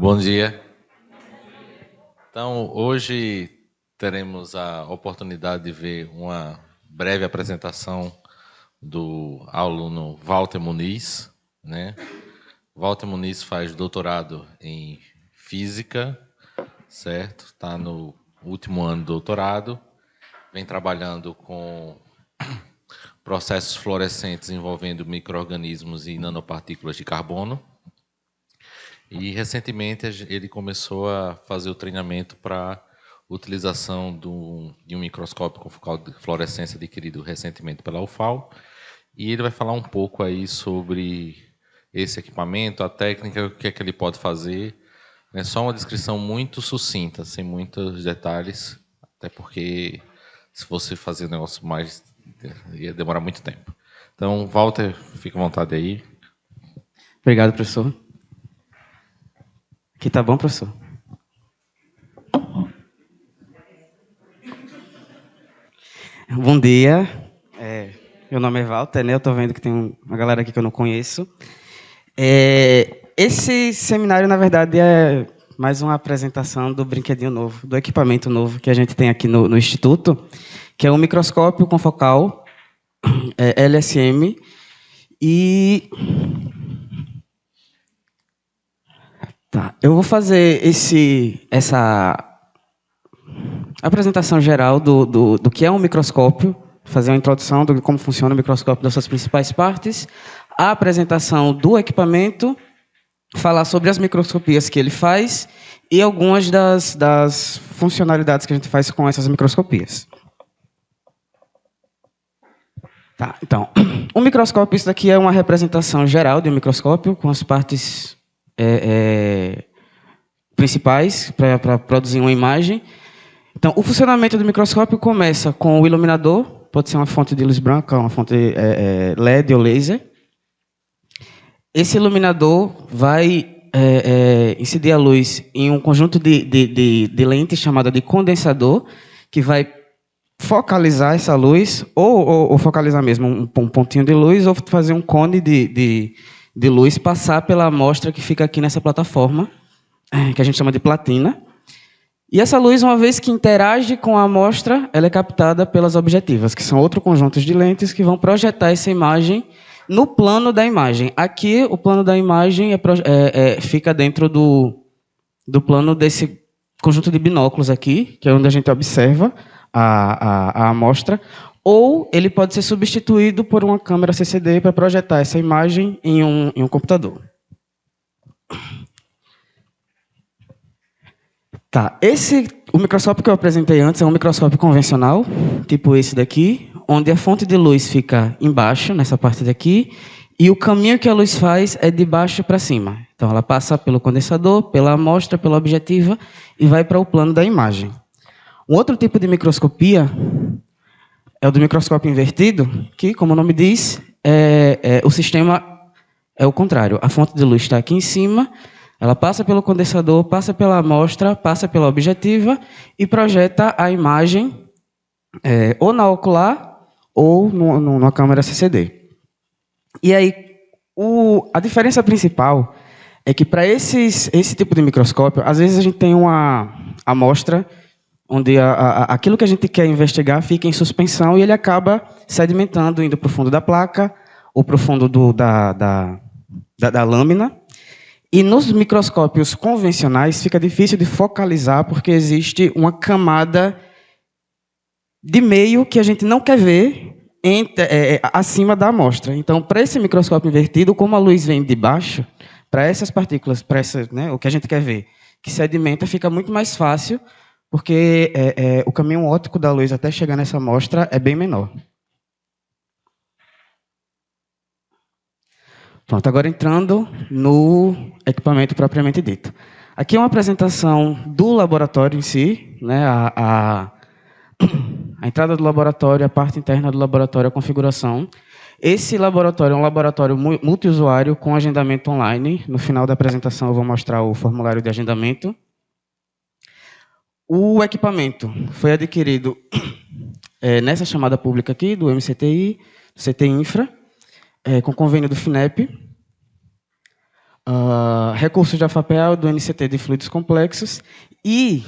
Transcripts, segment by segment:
Bom dia. Então, hoje teremos a oportunidade de ver uma breve apresentação do aluno Walter Muniz, né? Walter Muniz faz doutorado em Física, certo? Está no último ano do doutorado, vem trabalhando com processos fluorescentes envolvendo micro-organismos e nanopartículas de carbono. E, recentemente, ele começou a fazer o treinamento para utilização de um microscópio com focal de fluorescência adquirido recentemente pela UFAL. E ele vai falar um pouco aí sobre esse equipamento, a técnica, o que é que ele pode fazer. É só uma descrição muito sucinta, sem muitos detalhes, até porque se fosse fazer um negócio mais, ia demorar muito tempo. Então, Walter, fica à vontade aí. Obrigado, professor. Aqui tá bom, professor? Bom dia. Meu nome é Walter, né? Eu estou vendo que tem uma galera aqui que eu não conheço. Esse seminário, na verdade, é mais uma apresentação do brinquedinho novo, do equipamento novo que a gente tem aqui no Instituto, que é um microscópio com focal LSM. E eu vou fazer essa apresentação geral do que é um microscópio, fazer uma introdução de como funciona o microscópio, das suas principais partes, a apresentação do equipamento, falar sobre as microscopias que ele faz e algumas das funcionalidades que a gente faz com essas microscopias. Então, o microscópio, isso daqui é uma representação geral de um microscópio, com as partes principais para produzir uma imagem. Então, o funcionamento do microscópio começa com o iluminador, pode ser uma fonte de luz branca, uma fonte LED ou laser. Esse iluminador vai incidir a luz em um conjunto de lentes chamada de condensador, que vai focalizar essa luz, ou focalizar mesmo um pontinho de luz, ou fazer um cone de luz passar pela amostra que fica aqui nessa plataforma, que a gente chama de platina. E essa luz, uma vez que interage com a amostra, ela é captada pelas objetivas, que são outro conjunto de lentes que vão projetar essa imagem no plano da imagem. Aqui, o plano da imagem fica dentro do plano desse conjunto de binóculos aqui, que é onde a gente observa a amostra, ou ele pode ser substituído por uma câmera CCD para projetar essa imagem em um computador. O microscópio que eu apresentei antes é um microscópio convencional, tipo esse daqui, onde a fonte de luz fica embaixo, nessa parte daqui, e o caminho que a luz faz é de baixo para cima. Então, ela passa pelo condensador, pela amostra, pela objetiva, e vai para o plano da imagem. Um outro tipo de microscopia é o do microscópio invertido, que, como o nome diz, o sistema é o contrário. A fonte de luz está aqui em cima, ela passa pelo condensador, passa pela amostra, passa pela objetiva e projeta a imagem ou na ocular ou numa câmera CCD. E aí, a diferença principal é que para esse tipo de microscópio, às vezes a gente tem uma amostra onde aquilo que a gente quer investigar fica em suspensão e ele acaba sedimentando, indo para o fundo da placa ou para o fundo da lâmina. E nos microscópios convencionais fica difícil de focalizar porque existe uma camada de meio que a gente não quer ver acima da amostra. Então, para esse microscópio invertido, como a luz vem de baixo, para essas partículas, o que a gente quer ver, que sedimenta, fica muito mais fácil, porque o caminho óptico da luz até chegar nessa amostra é bem menor. Pronto, agora entrando no equipamento propriamente dito. Aqui é uma apresentação do laboratório em si, né? A entrada do laboratório, a parte interna do laboratório, a configuração. Esse laboratório é um laboratório multiusuário com agendamento online. No final da apresentação eu vou mostrar o formulário de agendamento. O equipamento foi adquirido nessa chamada pública aqui, do MCTI, do CT Infra, com convênio do FINEP. recursos de AFAPEA, do NCT de fluidos complexos, e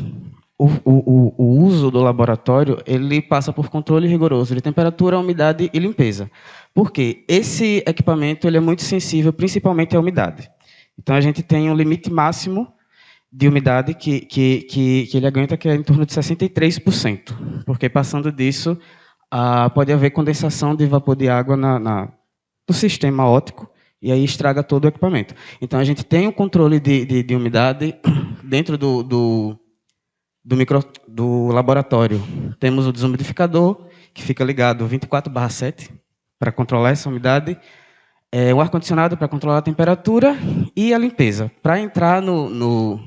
o uso do laboratório ele passa por controle rigoroso de temperatura, umidade e limpeza. Porque esse equipamento ele é muito sensível, principalmente à umidade. Então, a gente tem um limite máximo de umidade que ele aguenta, que é em torno de 63%. Porque, passando disso, pode haver condensação de vapor de água no sistema óptico, e aí estraga todo o equipamento. Então, a gente tem um controle de umidade dentro do laboratório. Temos o desumidificador, que fica ligado 24/7 para controlar essa umidade, o ar-condicionado para controlar a temperatura e a limpeza. Para entrar no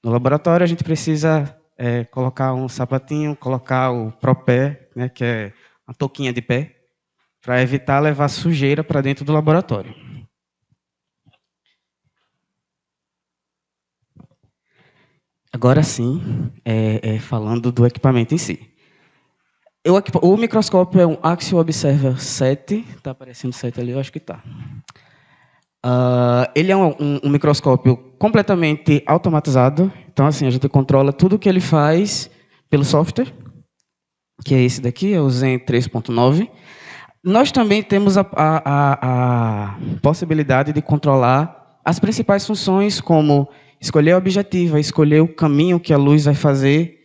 laboratório, a gente precisa colocar um sapatinho, colocar o propé, né, que é uma touquinha de pé, para evitar levar sujeira para dentro do laboratório. Agora sim, falando do equipamento em si. O microscópio é um Axial Observer 7. Está aparecendo 7 ali? Eu acho que está. Ele é um microscópio completamente automatizado. Então, assim, a gente controla tudo o que ele faz pelo software, que é esse daqui, é o Zen 3.9. Nós também temos a possibilidade de controlar as principais funções, como escolher a objetiva, escolher o caminho que a luz vai fazer,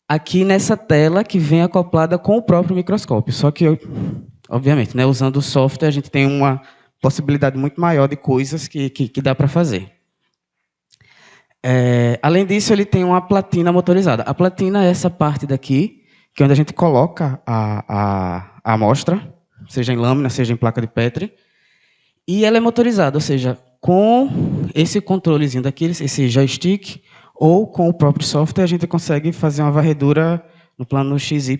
aqui nessa tela que vem acoplada com o próprio microscópio. Só que, obviamente, né, usando o software, a gente tem uma possibilidade muito maior de coisas que dá para fazer. Além disso, ele tem uma platina motorizada. A platina é essa parte daqui, que é onde a gente coloca a amostra, seja em lâmina, seja em placa de Petri, e ela é motorizada, ou seja, com esse controlezinho daqui, esse joystick, ou com o próprio software, a gente consegue fazer uma varredura no plano XY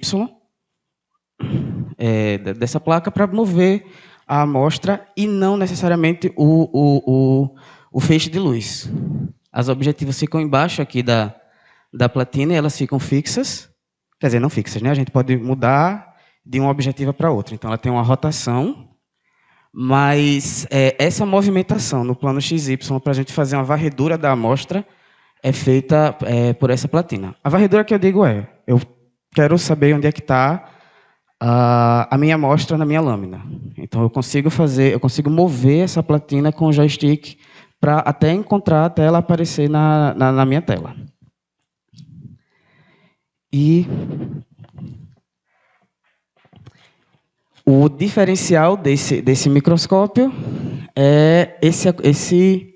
dessa placa para mover a amostra e não necessariamente o feixe de luz. As objetivas ficam embaixo aqui da platina e elas ficam fixas. Quer dizer, não fixas, né? A gente pode mudar de uma objetiva para outra. Então, ela tem uma rotação, mas essa movimentação no plano XY para a gente fazer uma varredura da amostra é feita por essa platina. A varredura que eu digo eu quero saber onde é que está a minha amostra na minha lâmina. Então, eu consigo mover essa platina com o joystick para até encontrar a tela aparecer na minha tela. E o diferencial desse microscópio é esse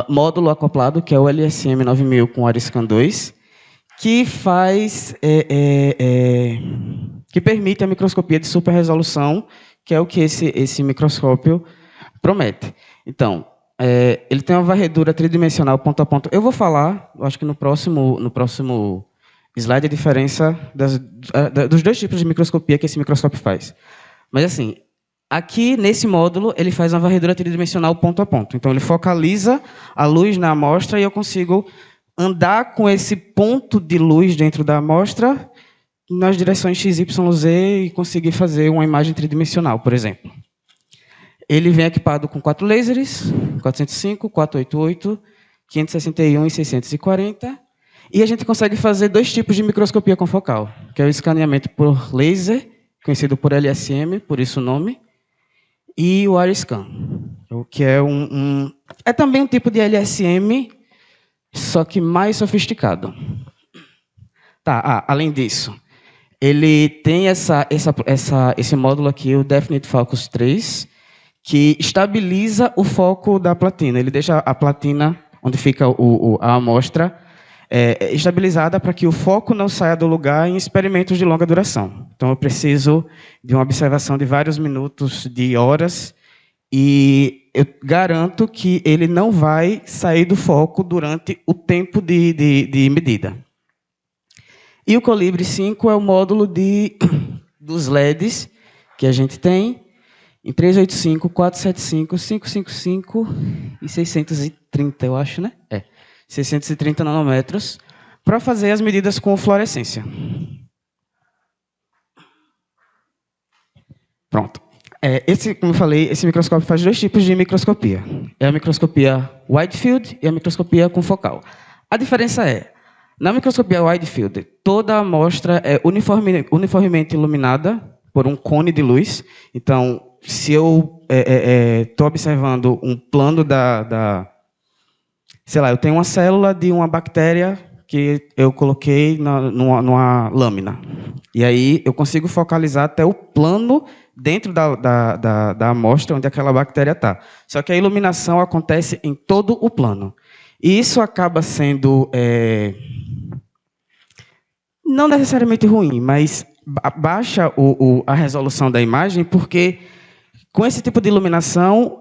módulo acoplado, que é o LSM 9000 com ARISCAN 2, que que permite a microscopia de super resolução, que é o que esse microscópio promete. Então, ele tem uma varredura tridimensional ponto a ponto. Eu vou falar, acho que no próximo slide, a diferença dos dois tipos de microscopia que esse microscópio faz. Mas, assim, aqui, nesse módulo, ele faz uma varredura tridimensional ponto a ponto. Então, ele focaliza a luz na amostra e eu consigo andar com esse ponto de luz dentro da amostra nas direções x, y, z e conseguir fazer uma imagem tridimensional, por exemplo. Ele vem equipado com 4 lasers, 405, 488, 561 e 640. E a gente consegue fazer 2 tipos de microscopia confocal, que é o escaneamento por laser, conhecido por LSM, por isso o nome, e o ARISCAN, que é também um tipo de LSM, só que mais sofisticado. Além disso, ele tem esse módulo aqui, o Definite Focus 3, que estabiliza o foco da platina. Ele deixa a platina, onde fica a amostra, estabilizada para que o foco não saia do lugar em experimentos de longa duração. Então, eu preciso de uma observação de vários minutos, de horas, e eu garanto que ele não vai sair do foco durante o tempo de medida. E o Colibri 5 é o módulo dos LEDs que a gente tem em 385, 475, 555 e 630, eu acho, né? 630 nanômetros, para fazer as medidas com fluorescência. Pronto. Como eu falei, esse microscópio faz dois tipos de microscopia. É a microscopia wide field e a microscopia com focal. A diferença é, na microscopia wide field, toda a amostra é uniformemente iluminada por um cone de luz. Então, se eu estou observando um plano sei lá, eu tenho uma célula de uma bactéria que eu coloquei numa lâmina. E aí eu consigo focalizar até o plano dentro da amostra onde aquela bactéria está. Só que a iluminação acontece em todo o plano. E isso acaba sendo não necessariamente ruim, mas baixa a resolução da imagem, porque com esse tipo de iluminação,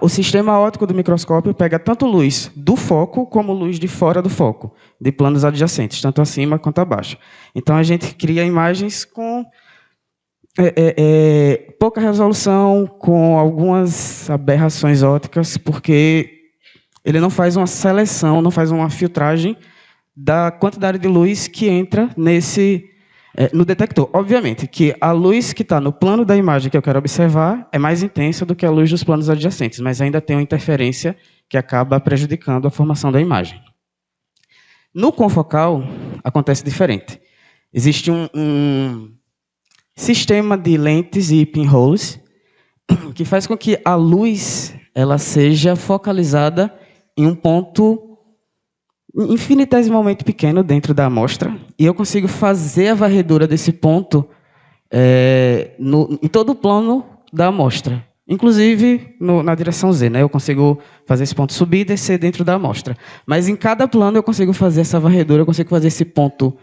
o sistema óptico do microscópio pega tanto luz do foco como luz de fora do foco, de planos adjacentes, tanto acima quanto abaixo. Então, a gente cria imagens com pouca resolução, com algumas aberrações ópticas, porque ele não faz uma seleção, não faz uma filtragem da quantidade de luz que entra no detector. Obviamente que a luz que está no plano da imagem que eu quero observar é mais intensa do que a luz dos planos adjacentes, mas ainda tem uma interferência que acaba prejudicando a formação da imagem. No confocal, acontece diferente. Existe um sistema de lentes e pinholes que faz com que a luz ela seja focalizada em um ponto infinitesimalmente pequeno dentro da amostra, e eu consigo fazer a varredura desse ponto em todo o plano da amostra, inclusive na direção Z. Né? Eu consigo fazer esse ponto subir e descer dentro da amostra. Mas em cada plano eu consigo fazer essa varredura, eu consigo fazer esse ponto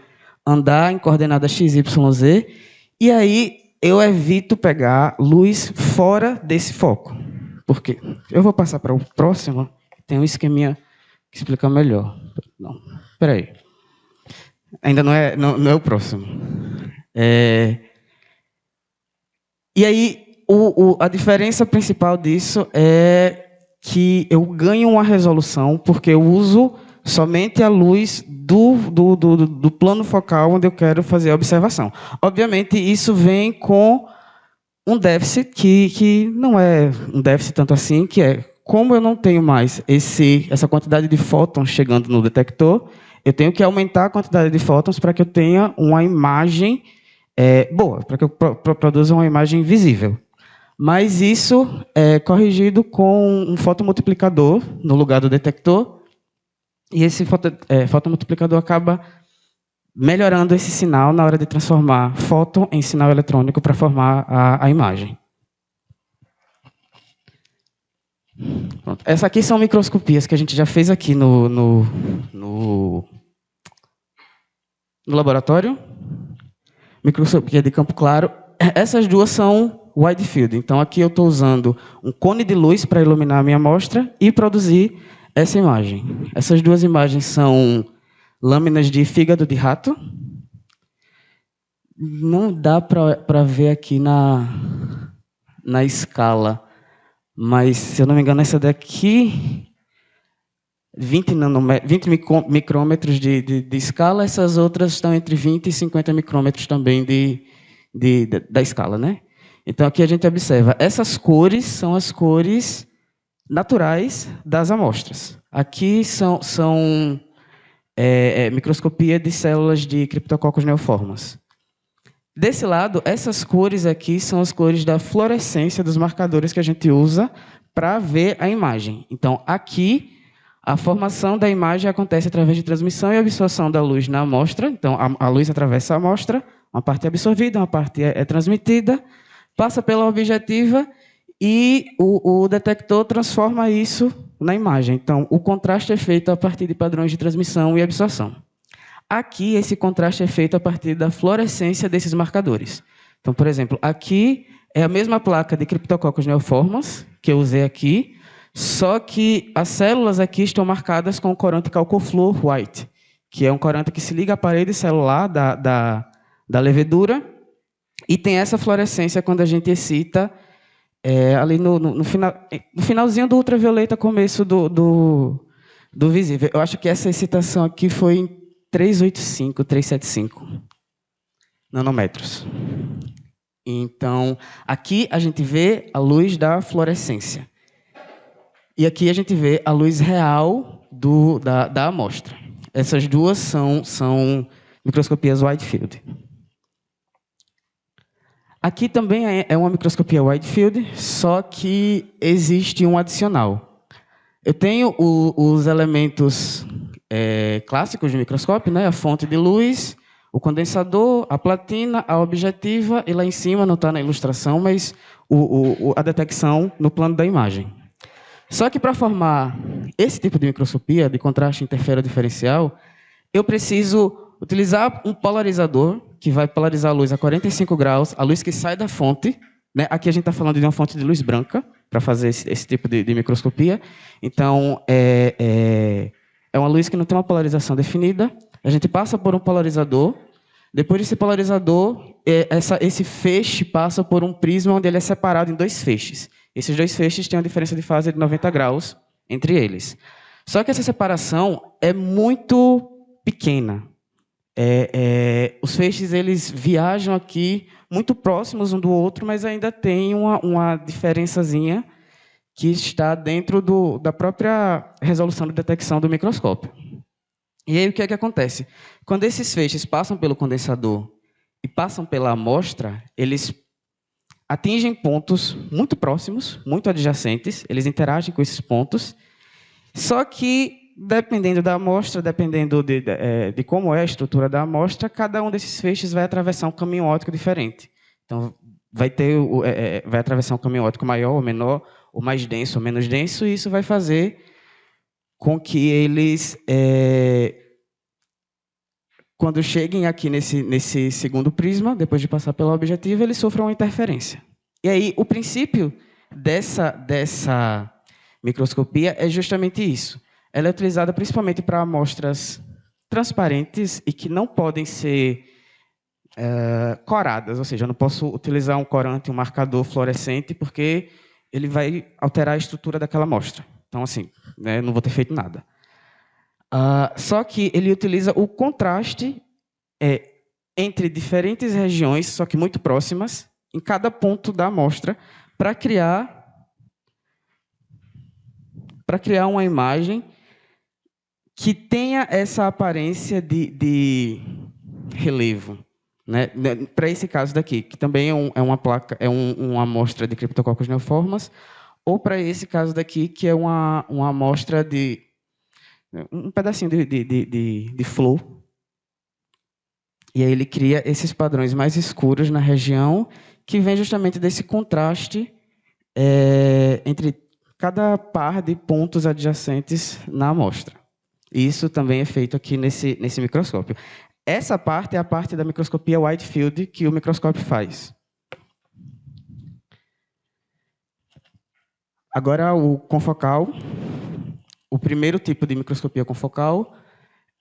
andar em coordenadas x, y, z, e aí eu evito pegar luz fora desse foco. Por quê? Eu vou passar para o próximo, tem um esqueminha que explica melhor. Não, espera aí. Ainda não é o próximo. E aí, a diferença principal disso é que eu ganho uma resolução porque eu uso somente a luz do plano focal onde eu quero fazer a observação. Obviamente, isso vem com um déficit que não é um déficit tanto assim, que é como eu não tenho mais essa quantidade de fótons chegando no detector, eu tenho que aumentar a quantidade de fótons para que eu tenha uma imagem boa, para que eu produza uma imagem visível. Mas isso é corrigido com um fotomultiplicador no lugar do detector, e esse fotomultiplicador acaba melhorando esse sinal na hora de transformar fóton em sinal eletrônico para formar a imagem. Pronto. Essas aqui são microscopias que a gente já fez aqui no laboratório. Microscopia de campo claro. Essas duas são wide field. Então, aqui eu estou usando um cone de luz para iluminar a minha amostra e produzir essa imagem. Essas duas imagens são lâminas de fígado de rato. Não dá para ver aqui na escala. Mas, se eu não me engano, essa daqui, 20 micrômetros de escala, essas outras estão entre 20 e 50 micrômetros também da escala. Né? Então, aqui a gente observa, essas cores são as cores naturais das amostras. Aqui são microscopia de células de Cryptococcus neoformas. Desse lado, essas cores aqui são as cores da fluorescência dos marcadores que a gente usa para ver a imagem. Então, aqui, a formação da imagem acontece através de transmissão e absorção da luz na amostra. Então, a luz atravessa a amostra, uma parte é absorvida, uma parte é transmitida, passa pela objetiva e o detector transforma isso na imagem. Então, o contraste é feito a partir de padrões de transmissão e absorção. Aqui, esse contraste é feito a partir da fluorescência desses marcadores. Então, por exemplo, aqui é a mesma placa de Cryptococcus neoformas que eu usei aqui, só que as células aqui estão marcadas com o corante calcofluor white, que é um corante que se liga à parede celular da levedura e tem essa fluorescência quando a gente excita ali no finalzinho do ultravioleta, começo do visível. Eu acho que essa excitação aqui foi em 375 nanômetros. Então, aqui a gente vê a luz da fluorescência. E aqui a gente vê a luz real da amostra. Essas duas são microscopias wide field. Aqui também é uma microscopia wide field, só que existe um adicional. Eu tenho os elementos clássicos de microscópio, né? A fonte de luz, o condensador, a platina, a objetiva, e lá em cima, não está na ilustração, mas a detecção no plano da imagem. Só que para formar esse tipo de microscopia, de contraste interferodiferencial, eu preciso utilizar um polarizador, que vai polarizar a luz a 45 graus, a luz que sai da fonte, né? Aqui a gente está falando de uma fonte de luz branca, para fazer esse tipo de microscopia. Então, é uma luz que não tem uma polarização definida. A gente passa por um polarizador. Depois desse polarizador, esse feixe passa por um prisma onde ele é separado em dois feixes. Esses dois feixes têm uma diferença de fase de 90 graus entre eles. Só que essa separação é muito pequena. Os feixes eles viajam aqui muito próximos um do outro, mas ainda tem uma diferençazinha que está dentro da própria resolução de detecção do microscópio. E aí o que é que acontece? Quando esses feixes passam pelo condensador e passam pela amostra, eles atingem pontos muito próximos, muito adjacentes, eles interagem com esses pontos, só que, dependendo da amostra, dependendo de como é a estrutura da amostra, cada um desses feixes vai atravessar um caminho óptico diferente. Então, vai atravessar um caminho óptico maior ou menor, ou mais denso ou menos denso, e isso vai fazer com que eles, quando cheguem aqui nesse segundo prisma, depois de passar pela objetiva, eles sofram uma interferência. E aí, o princípio dessa microscopia é justamente isso. Ela é utilizada principalmente para amostras transparentes e que não podem ser coradas, ou seja, eu não posso utilizar um corante, um marcador fluorescente, porque ele vai alterar a estrutura daquela amostra. Então, assim, né, não vou ter feito nada. Só que ele utiliza o contraste entre diferentes regiões, só que muito próximas, em cada ponto da amostra, para criar uma imagem que tenha essa aparência de relevo, né? Para esse caso daqui, que também é uma placa, uma amostra de Cryptococcus neoformas, ou para esse caso daqui, que é uma amostra de um pedacinho de flow. E aí ele cria esses padrões mais escuros na região, que vem justamente desse contraste entre cada par de pontos adjacentes na amostra. Isso também é feito aqui nesse microscópio. Essa parte é a parte da microscopia wide field que o microscópio faz. Agora, o confocal. O primeiro tipo de microscopia confocal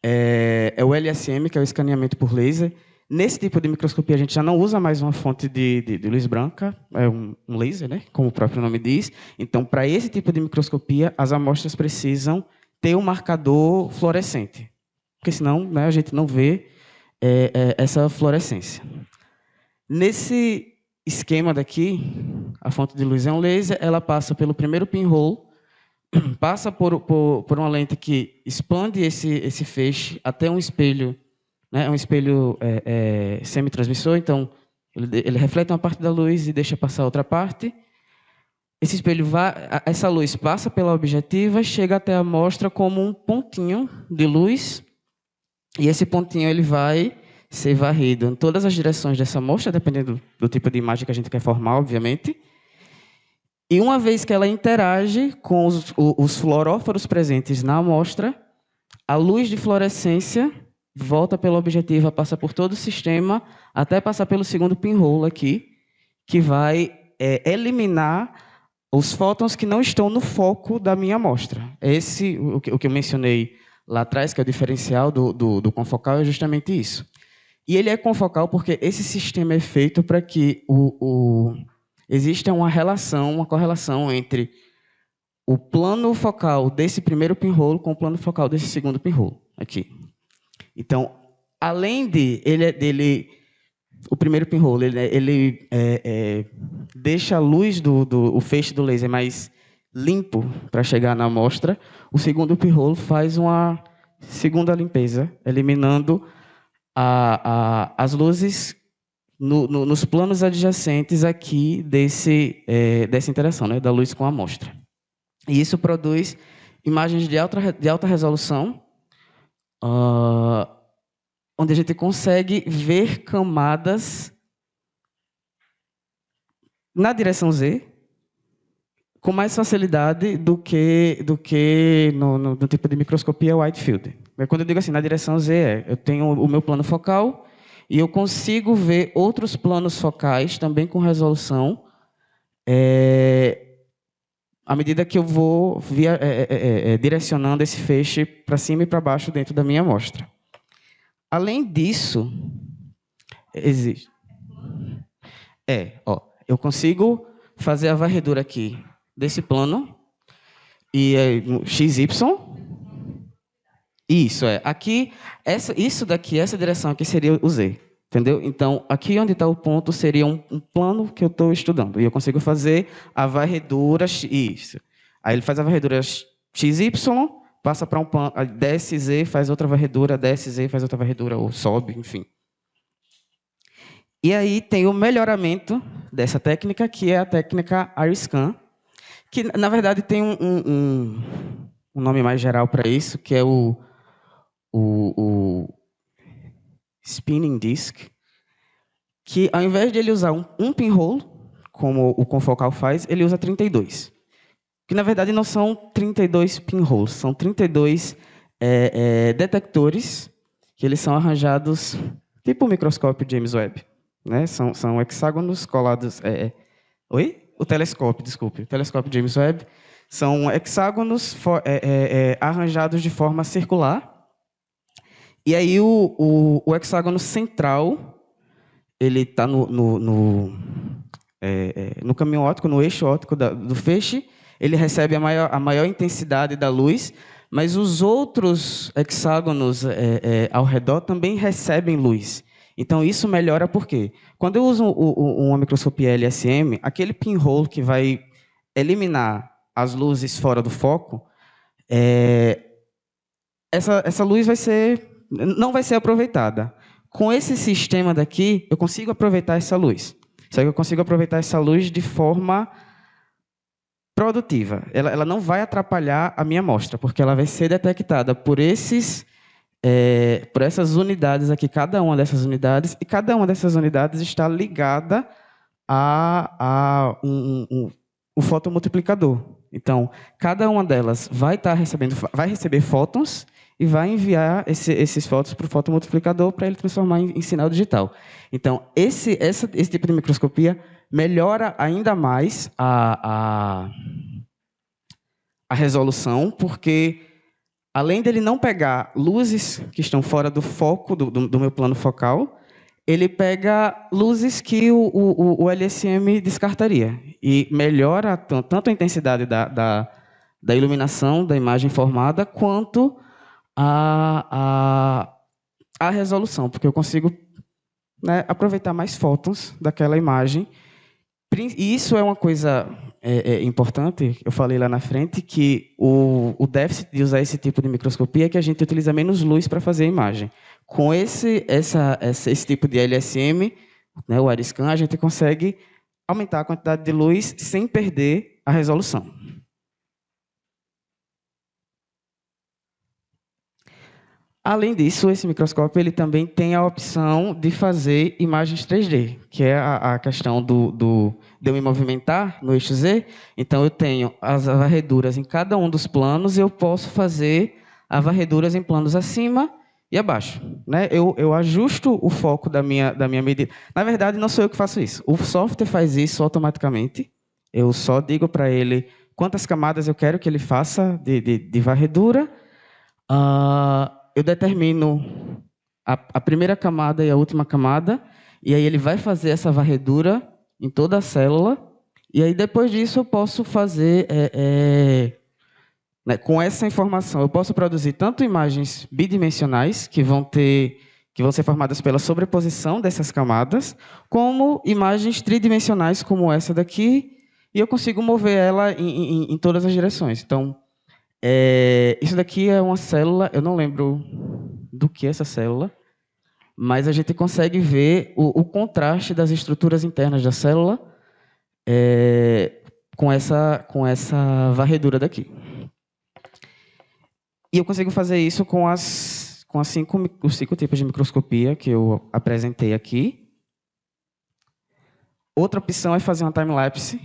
é o LSM, que é o escaneamento por laser. Nesse tipo de microscopia, a gente já não usa mais uma fonte de luz branca, é um laser, né, como o próprio nome diz. Então, para esse tipo de microscopia, as amostras precisam ter um marcador fluorescente, porque senão, né, a gente não vê essa fluorescência. Nesse esquema daqui, a fonte de luz é um laser, ela passa pelo primeiro pinhole, passa por uma lente que expande esse feixe até um espelho, né, um espelho semitransmissor, então ele reflete uma parte da luz e deixa passar outra parte. Esse espelho essa luz passa pela objetiva, chega até a amostra como um pontinho de luz, e esse pontinho ele vai ser varrido em todas as direções dessa amostra, dependendo do tipo de imagem que a gente quer formar, obviamente. E uma vez que ela interage com os fluoróforos presentes na amostra, a luz de fluorescência volta pela objetiva, passa por todo o sistema, até passar pelo segundo pinhole aqui, que vai eliminar os fótons que não estão no foco da minha amostra. Esse, o que eu mencionei lá atrás, que é o diferencial do confocal, é justamente isso. E ele é confocal porque esse sistema é feito para que exista uma correlação entre o plano focal desse primeiro pinhole com o plano focal desse segundo pinhole aqui. Então, além de ele o primeiro pinhole, ele deixa a luz o feixe do laser mais limpo para chegar na amostra. O segundo pinhole faz uma segunda limpeza, eliminando as luzes nos planos adjacentes aqui dessa interação, né, da luz com a amostra. E isso produz imagens de alta resolução, onde a gente consegue ver camadas na direção Z com mais facilidade do que no tipo de microscopia wide field. Quando eu digo assim, na direção Z, eu tenho o meu plano focal e eu consigo ver outros planos focais também com resolução à medida que eu vou direcionando esse feixe para cima e para baixo dentro da minha amostra. Além disso, existe. Eu consigo fazer a varredura aqui desse plano e XY. Isso aqui, isso daqui, essa direção aqui seria o Z, entendeu? Então, aqui onde está o ponto seria um plano que eu estou estudando e eu consigo fazer a varredura isso. Aí ele faz a varredura XY, passa para um plano, desce Z, faz outra varredura, desce Z, faz outra varredura ou sobe, enfim. E aí tem o melhoramento dessa técnica, que é a técnica AirScan, que, na verdade, tem um nome mais geral para isso, que é o spinning disk, que, ao invés de ele usar um pinhole, como o confocal faz, ele usa 32. Que, na verdade, não são 32 pinholes, são 32 detectores, que eles são arranjados tipo o microscópio James Webb. Né? São hexágonos colados... O telescópio, desculpe. O telescópio James Webb são hexágonos arranjados de forma circular. E aí o hexágono central ele está no caminho óptico, no eixo óptico do feixe. Ele recebe a maior intensidade da luz, mas os outros hexágonos ao redor também recebem luz. Então, isso melhora por quê? Quando eu uso uma microscopia LSM, aquele pinhole que vai eliminar as luzes fora do foco, essa luz não vai ser aproveitada. Com esse sistema daqui, eu consigo aproveitar essa luz. Só que eu consigo aproveitar essa luz de forma produtiva. Ela não vai atrapalhar a minha amostra, porque ela vai ser detectada por essas unidades aqui, cada uma dessas unidades, e cada uma dessas unidades está ligada a um fotomultiplicador. Então, cada uma delas vai receber fótons e vai enviar esses fótons para o fotomultiplicador para ele transformar em sinal digital. Então, esse tipo de microscopia melhora ainda mais a resolução, porque além dele não pegar luzes que estão fora do foco do meu plano focal, ele pega luzes que o LSM descartaria e melhora tanto a intensidade da iluminação da imagem formada quanto a resolução, porque eu consigo, né, aproveitar mais fótons daquela imagem. E isso é uma coisa importante, eu falei lá na frente, que o déficit de usar esse tipo de microscopia é que a gente utiliza menos luz para fazer a imagem. Com esse tipo de LSM, né, o AirScan, a gente consegue aumentar a quantidade de luz sem perder a resolução. Além disso, esse microscópio ele também tem a opção de fazer imagens 3D, que é a questão de eu me movimentar no eixo Z. Então, eu tenho as varreduras em cada um dos planos e eu posso fazer as varreduras em planos acima e abaixo. Né? Eu ajusto o foco da minha medida. Na verdade, não sou eu que faço isso. O software faz isso automaticamente. Eu só digo para ele quantas camadas eu quero que ele faça de varredura. Eu determino a primeira camada e a última camada, e aí ele vai fazer essa varredura em toda a célula, e aí depois disso eu posso fazer, né, com essa informação, eu posso produzir tanto imagens bidimensionais, que vão ter que vão ser formadas pela sobreposição dessas camadas, como imagens tridimensionais como essa daqui, e eu consigo mover ela em todas as direções. Então, isso daqui é uma célula, eu não lembro do que é essa célula, mas a gente consegue ver o contraste das estruturas internas da célula com essa varredura daqui. E eu consigo fazer isso com os 5 tipos de microscopia que eu apresentei aqui. Outra opção é fazer uma time-lapse.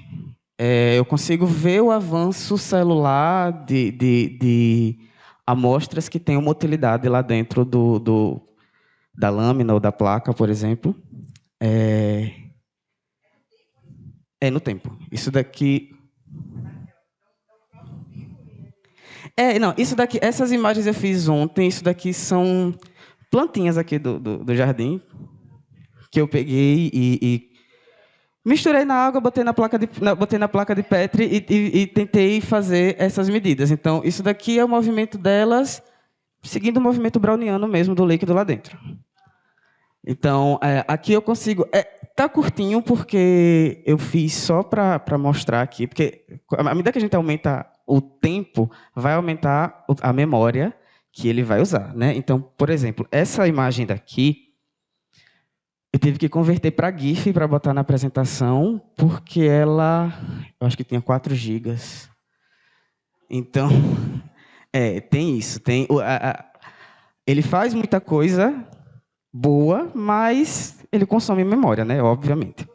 Eu consigo ver o avanço celular de amostras que têm uma utilidade lá dentro da lâmina ou da placa, por exemplo. No tempo. Isso daqui... não, isso daqui, essas imagens eu fiz ontem, isso daqui são plantinhas aqui do jardim, que eu peguei e misturei na água, botei na placa de Petri e tentei fazer essas medidas. Então, isso daqui é o movimento delas, seguindo o movimento browniano mesmo do líquido lá dentro. Então, aqui eu consigo... Tá curtinho porque eu fiz só para mostrar aqui, porque à medida que a gente aumenta o tempo, vai aumentar a memória que ele vai usar, né? Então, por exemplo, essa imagem daqui, eu tive que converter para GIF para botar na apresentação, porque ela, eu acho que tinha 4 gigas. Então, tem isso. Ele faz muita coisa boa, mas ele consome memória, né? Obviamente.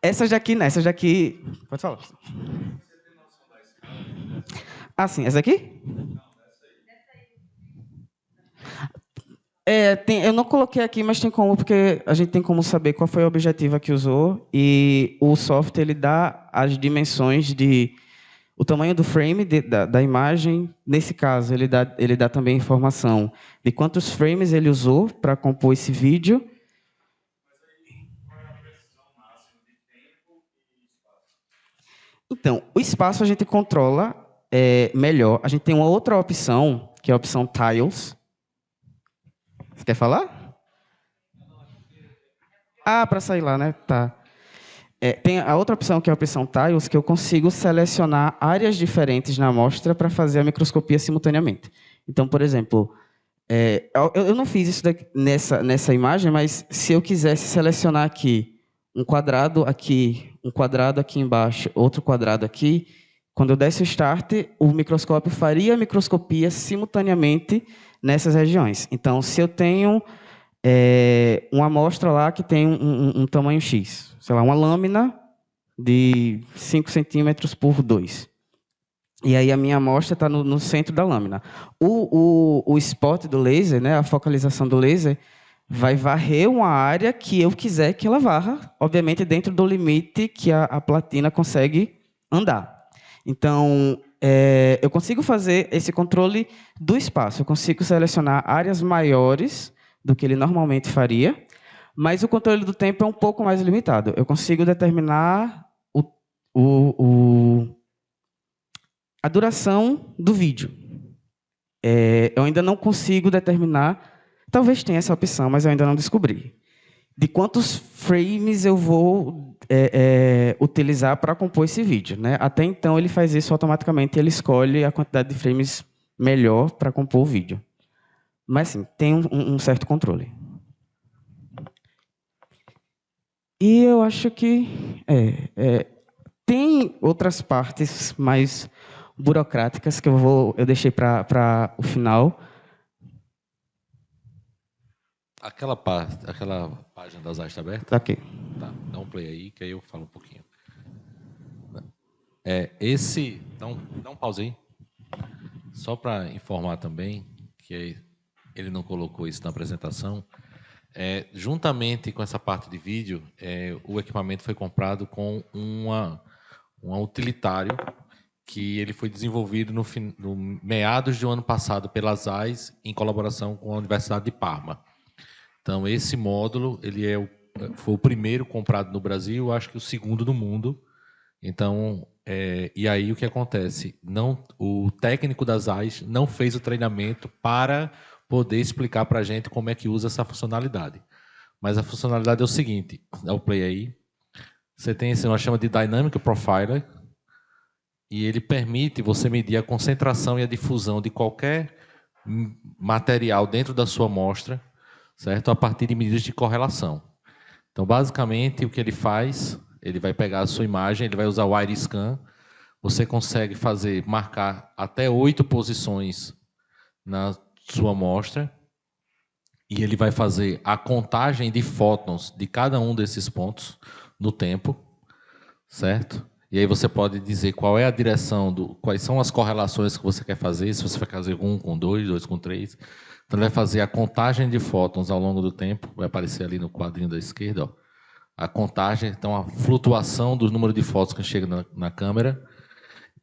Essa daqui... Pode falar. Sim, essa aqui? Eu não coloquei aqui, mas tem como, porque a gente tem como saber qual foi o objetivo que usou, e o software ele dá as dimensões o tamanho do frame da imagem. Nesse caso, ele dá também informação de quantos frames ele usou para compor esse vídeo. Então, o espaço a gente controla melhor. A gente tem uma outra opção, que é a opção Tiles. Você quer falar? Para sair lá, né? Tá. Tem a outra opção, que é a opção Tiles, que eu consigo selecionar áreas diferentes na amostra para fazer a microscopia simultaneamente. Então, por exemplo, eu não fiz isso nessa imagem, mas se eu quisesse selecionar aqui um quadrado aqui embaixo, outro quadrado aqui, quando eu desse o Start, o microscópio faria a microscopia simultaneamente nessas regiões. Então, se eu tenho uma amostra lá que tem um tamanho X, sei lá, uma lâmina de 5 centímetros por 2. E aí a minha amostra está no centro da lâmina. O spot do laser, né, a focalização do laser, vai varrer uma área que eu quiser que ela varra, obviamente dentro do limite que a platina consegue andar. Então, eu consigo fazer esse controle do espaço. Eu consigo selecionar áreas maiores do que ele normalmente faria, mas o controle do tempo é um pouco mais limitado. Eu consigo determinar a duração do vídeo. Eu ainda não consigo determinar, talvez tenha essa opção, mas eu ainda não descobri, de quantos frames eu vou utilizar para compor esse vídeo, né? Até então, ele faz isso automaticamente, ele escolhe a quantidade de frames melhor para compor o vídeo. Mas, sim, tem um certo controle. E eu acho que tem outras partes mais burocráticas que eu deixei para o final. Aquela página das artes abertas? Tá aqui. Tá, dá um play aí, que aí eu falo um pouquinho. Dá um pause aí. Só para informar também, que ele não colocou isso na apresentação, juntamente com essa parte de vídeo, o equipamento foi comprado com um utilitário que ele foi desenvolvido no meados do ano passado pela ZAIS, em colaboração com a Universidade de Parma. Então, esse módulo foi o primeiro comprado no Brasil, acho que o segundo do mundo, Então, e aí o que acontece? O técnico das AIS não fez o treinamento para poder explicar para a gente como é que usa essa funcionalidade. Mas a funcionalidade é o seguinte, dá o play aí. Você tem esse, nós chamamos de Dynamic Profiler, e ele permite você medir a concentração e a difusão de qualquer material dentro da sua amostra, certo? A partir de medidas de correlação. Então, basicamente, o que ele faz, ele vai pegar a sua imagem, ele vai usar o Wire Scan, você consegue marcar até 8 posições na sua amostra, e ele vai fazer a contagem de fótons de cada um desses pontos no tempo, certo? E aí você pode dizer qual é a direção, quais são as correlações que você quer fazer, se você vai fazer 1 com 2, 2 com 3. Então ele vai fazer a contagem de fótons ao longo do tempo, vai aparecer ali no quadrinho da esquerda, ó, a contagem, então a flutuação do número de fótons que chega na câmera,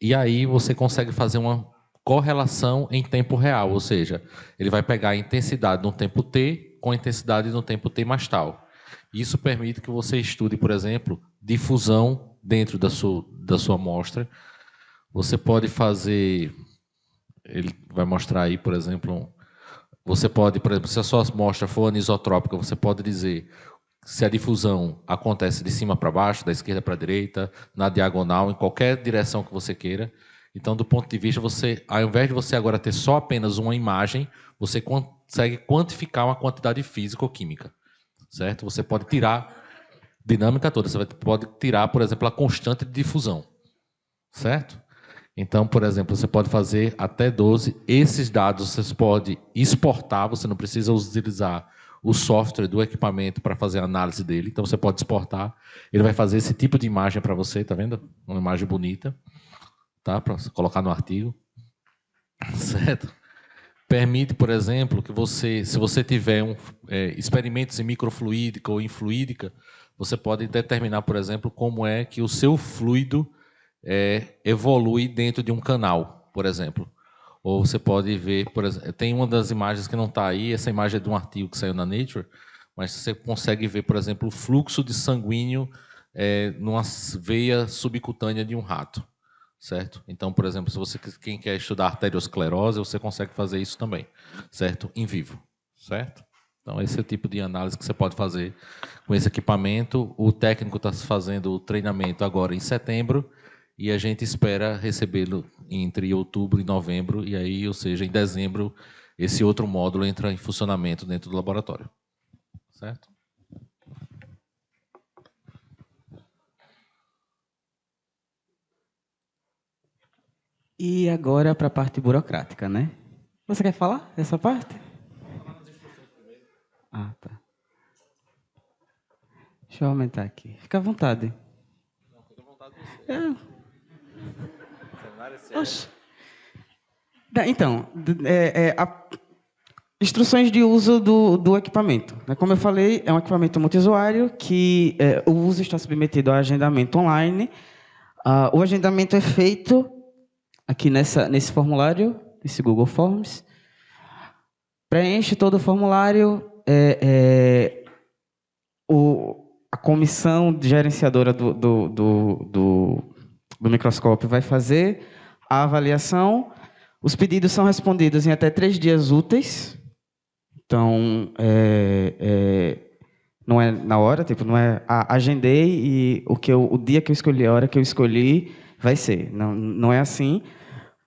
e aí você consegue fazer uma correlação em tempo real, ou seja, ele vai pegar a intensidade no tempo t com a intensidade no tempo t mais tal. Isso permite que você estude, por exemplo, difusão dentro da sua amostra. Você pode fazer, ele vai mostrar aí, por exemplo, você pode, por exemplo, se a sua amostra for anisotrópica, você pode dizer se a difusão acontece de cima para baixo, da esquerda para a direita, na diagonal, em qualquer direção que você queira. Então, do ponto de vista, você, ao invés de você agora ter só apenas uma imagem, você consegue quantificar uma quantidade física ou química, certo? Você pode tirar dinâmica toda, você pode tirar, por exemplo, a constante de difusão, certo? Então, por exemplo, você pode fazer até 12. Esses dados você pode exportar, você não precisa utilizar o software do equipamento para fazer a análise dele. Então, você pode exportar. Ele vai fazer esse tipo de imagem para você, tá vendo? Uma imagem bonita, tá? Para colocar no artigo. Certo? Permite, por exemplo, que você, se você tiver experimentos em microfluídica ou em fluídica, você pode determinar, por exemplo, como é que o seu fluido evolui dentro de um canal, por exemplo. Ou você pode ver, por exemplo, tem uma das imagens que não está aí, essa imagem é de um artigo que saiu na Nature, mas você consegue ver, por exemplo, o fluxo de sanguíneo numa veia subcutânea de um rato, certo? Então, por exemplo, se você quem quer estudar arteriosclerose, você consegue fazer isso também, certo? Em vivo, certo? Então, esse é o tipo de análise que você pode fazer com esse equipamento. O técnico está fazendo o treinamento agora em setembro, e a gente espera recebê-lo entre outubro e novembro, e aí, ou seja, em dezembro, esse outro módulo entra em funcionamento dentro do laboratório. Certo? E agora para a parte burocrática, né? Você quer falar dessa parte? Ah, tá. Deixa eu aumentar aqui. Fica à vontade. Não, fica à vontade você. Oxe. Então, instruções de uso do equipamento. Como eu falei, é um equipamento multiusuário que o uso está submetido a agendamento online. O agendamento é feito aqui nesse formulário, nesse Google Forms. Preenche todo o formulário. A comissão gerenciadora do microscópio vai fazer a avaliação. Os pedidos são respondidos em até 3 dias úteis. Então, não é na hora, tipo, não é agendei e o dia que eu escolhi, a hora que eu escolhi, vai ser. Não é assim,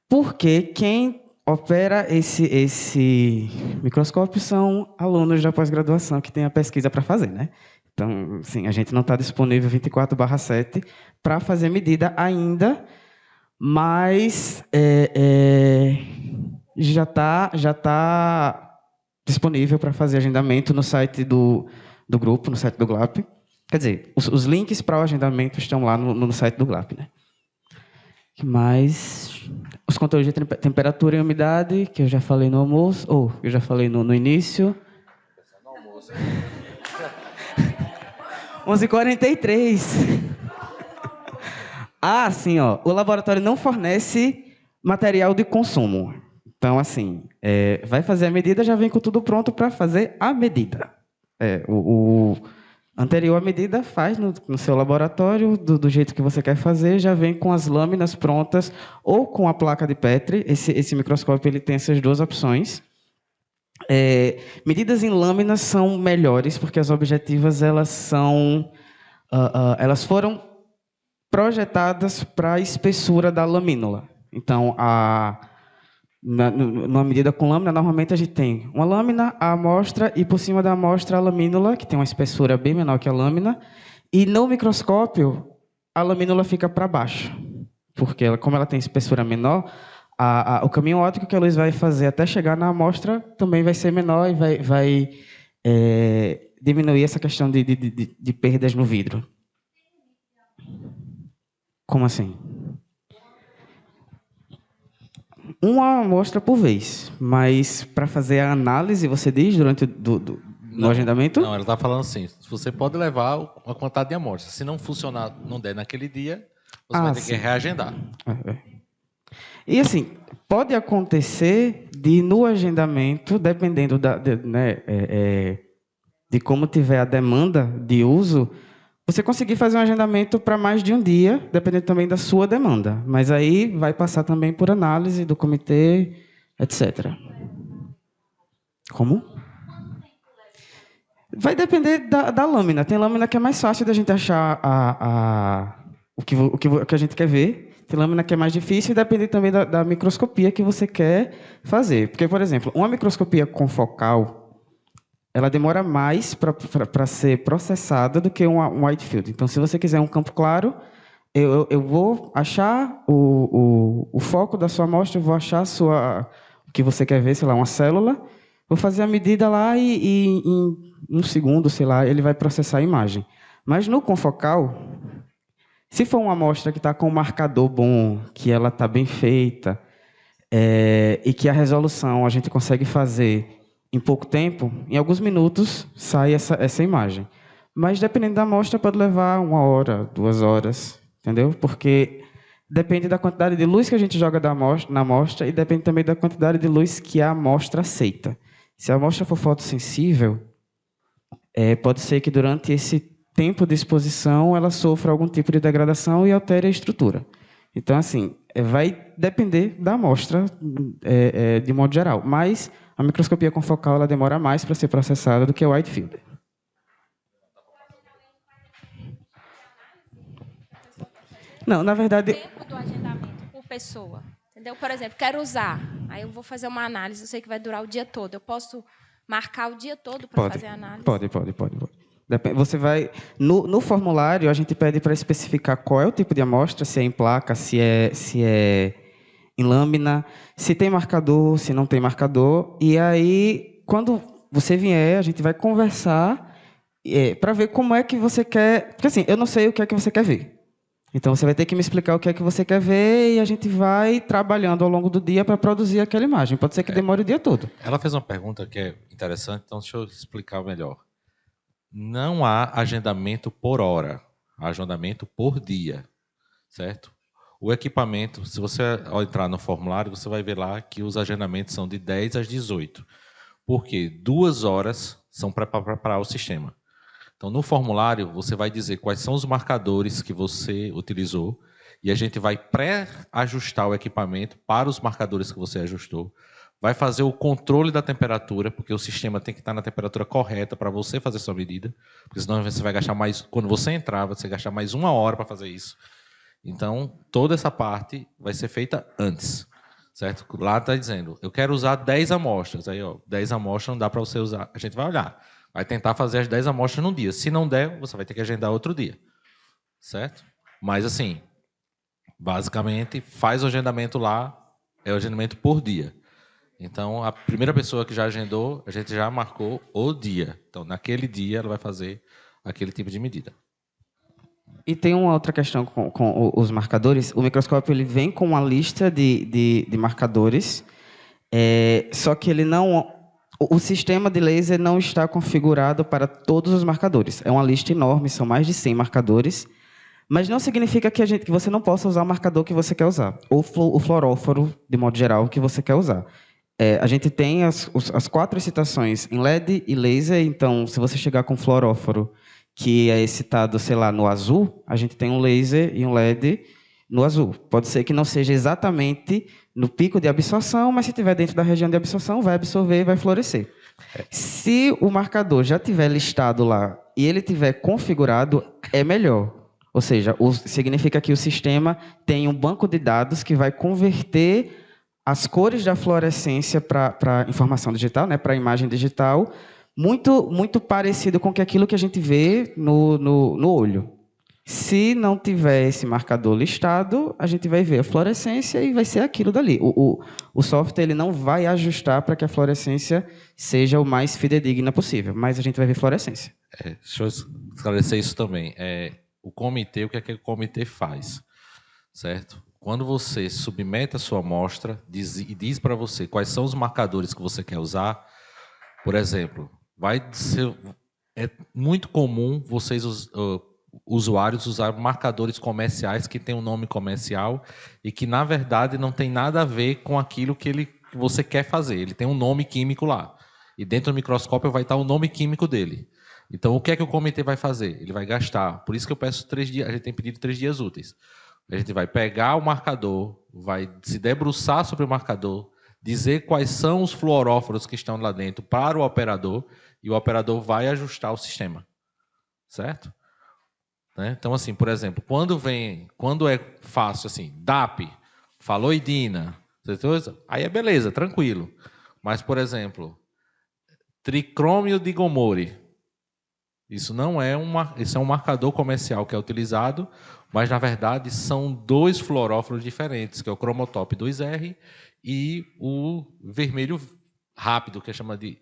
porque quem opera esse microscópio são alunos da pós-graduação que têm a pesquisa para fazer, né? Então, assim, a gente não está disponível 24/7 para fazer medida ainda, mas já está disponível para fazer agendamento no site do grupo, no site do GLAP. Quer dizer, os links para o agendamento estão lá no site do GLAP, né? Mas os controles de temperatura e umidade, que eu já falei no almoço, ou eu já falei no início. 11h43. Sim, ó. O laboratório não fornece material de consumo. Então, assim, vai fazer a medida, já vem com tudo pronto para fazer a medida. Anterior à medida, faz no seu laboratório, do jeito que você quer fazer, já vem com as lâminas prontas, ou com a placa de Petri. Esse microscópio ele tem essas duas opções. Medidas em lâminas são melhores, porque as objetivas elas foram projetadas para a espessura da lamínula. Então, numa medida com lâmina, normalmente a gente tem uma lâmina, a amostra, e por cima da amostra a lamínula, que tem uma espessura bem menor que a lâmina, e no microscópio a lamínula fica para baixo, porque como ela tem espessura menor, o caminho óptico que a luz vai fazer até chegar na amostra também vai ser menor e vai diminuir essa questão de perdas no vidro. Como assim? Uma amostra por vez, mas para fazer a análise, você diz, durante no agendamento? Não, ela está falando assim, você pode levar uma quantidade de amostras. Se não funcionar, não der naquele dia, você vai ter que reagendar. E assim, pode acontecer no agendamento, dependendo de como tiver a demanda de uso, você conseguir fazer um agendamento para mais de um dia, dependendo também da sua demanda. Mas aí vai passar também por análise do comitê, etc. Como? Vai depender da lâmina. Tem lâmina que é mais fácil da gente achar o que a gente quer ver. Tem lâmina que é mais difícil e depende também da microscopia que você quer fazer. Porque, por exemplo, uma microscopia confocal, ela demora mais para ser processada do que um wide field. Então, se você quiser um campo claro, eu vou achar o foco da sua amostra, eu vou achar o que você quer ver, sei lá, uma célula, vou fazer a medida lá e em um segundo, sei lá, ele vai processar a imagem. Mas no confocal, se for uma amostra que está com um marcador bom, que ela está bem feita, e que a resolução a gente consegue fazer em pouco tempo, em alguns minutos sai essa imagem. Mas dependendo da amostra, pode levar 1 hora, 2 horas, entendeu? Porque depende da quantidade de luz que a gente joga na amostra e depende também da quantidade de luz que a amostra aceita. Se a amostra for fotossensível, pode ser que durante esse tempo de exposição ela sofra algum tipo de degradação e altere a estrutura. Então, assim, vai depender da amostra de modo geral. Mas a microscopia confocal ela demora mais para ser processada do que o wide field. Não, na verdade... O tempo do agendamento por pessoa. Entendeu? Por exemplo, quero usar. Aí eu vou fazer uma análise, eu sei que vai durar o dia todo. Eu posso marcar o dia todo para fazer a análise? Pode. Você vai no formulário a gente pede para especificar qual é o tipo de amostra, se é em placa, se é em lâmina, se tem marcador, se não tem marcador, e aí quando você vier a gente vai conversar para ver como é que você quer, porque assim eu não sei o que é que você quer ver, então você vai ter que me explicar o que é que você quer ver e a gente vai trabalhando ao longo do dia para produzir aquela imagem. Pode ser que demore o dia todo. Ela fez uma pergunta que é interessante, então deixa eu explicar melhor. Não há agendamento por hora, há agendamento por dia, certo? O equipamento, se você entrar no formulário, você vai ver lá que os agendamentos são de 10 às 18. Porque 2 horas são para preparar o sistema. Então, no formulário, você vai dizer quais são os marcadores que você utilizou e a gente vai pré-ajustar o equipamento para os marcadores que você ajustou. Vai fazer o controle da temperatura, porque o sistema tem que estar na temperatura correta para você fazer sua medida, porque senão você vai gastar mais... Quando você entrar, você vai gastar mais 1 hora para fazer isso. Então, toda essa parte vai ser feita antes, certo? Lá está dizendo, eu quero usar 10 amostras. Aí, 10 amostras não dá para você usar. A gente vai olhar. Vai tentar fazer as 10 amostras num dia. Se não der, você vai ter que agendar outro dia. Certo? Mas, assim, basicamente, faz o agendamento lá, é o agendamento por dia. Então, a primeira pessoa que já agendou, a gente já marcou o dia. Então, naquele dia, ela vai fazer aquele tipo de medida. E tem uma outra questão com os marcadores. O microscópio ele vem com uma lista de marcadores, só que ele não... O sistema de laser não está configurado para todos os marcadores. É uma lista enorme, são mais de 100 marcadores, mas não significa que você não possa usar o marcador que você quer usar, ou o fluoróforo, de modo geral, que você quer usar. A gente tem as 4 excitações em LED e laser, então, se você chegar com fluoróforo que é excitado, sei lá, no azul, a gente tem um laser e um LED no azul. Pode ser que não seja exatamente no pico de absorção, mas se estiver dentro da região de absorção, vai absorver e vai fluorescer. Se o marcador já estiver listado lá e ele estiver configurado, é melhor. Ou seja, significa que o sistema tem um banco de dados que vai converter as cores da fluorescência para informação digital, né, para imagem digital, muito parecido com aquilo que a gente vê no olho. Se não tiver esse marcador listado, a gente vai ver a fluorescência e vai ser aquilo dali. O software ele não vai ajustar para que a fluorescência seja o mais fidedigna possível, mas a gente vai ver fluorescência. Deixa eu esclarecer isso também. O comitê, o que é que o comitê faz? Certo? Quando você submete a sua amostra e diz para você quais são os marcadores que você quer usar, por exemplo, é muito comum vocês, usuários, usar marcadores comerciais que têm um nome comercial e que, na verdade, não tem nada a ver com aquilo que você quer fazer. Ele tem um nome químico lá. E dentro do microscópio vai estar o nome químico dele. Então, o que é que o comitê vai fazer? Ele vai gastar. Por isso que eu peço 3 dias, a gente tem pedido 3 dias úteis. A gente vai pegar o marcador, vai se debruçar sobre o marcador, dizer quais são os fluoróforos que estão lá dentro para o operador, e o operador vai ajustar o sistema. Certo? Né? Então, assim, por exemplo, quando é fácil, assim, DAP, faloidina, aí é beleza, tranquilo. Mas, por exemplo, tricrômio de Gomori, isso é um marcador comercial que é utilizado, mas, na verdade, são 2 fluoróforos diferentes, que é o Chromotop 2R e o vermelho rápido, que chama de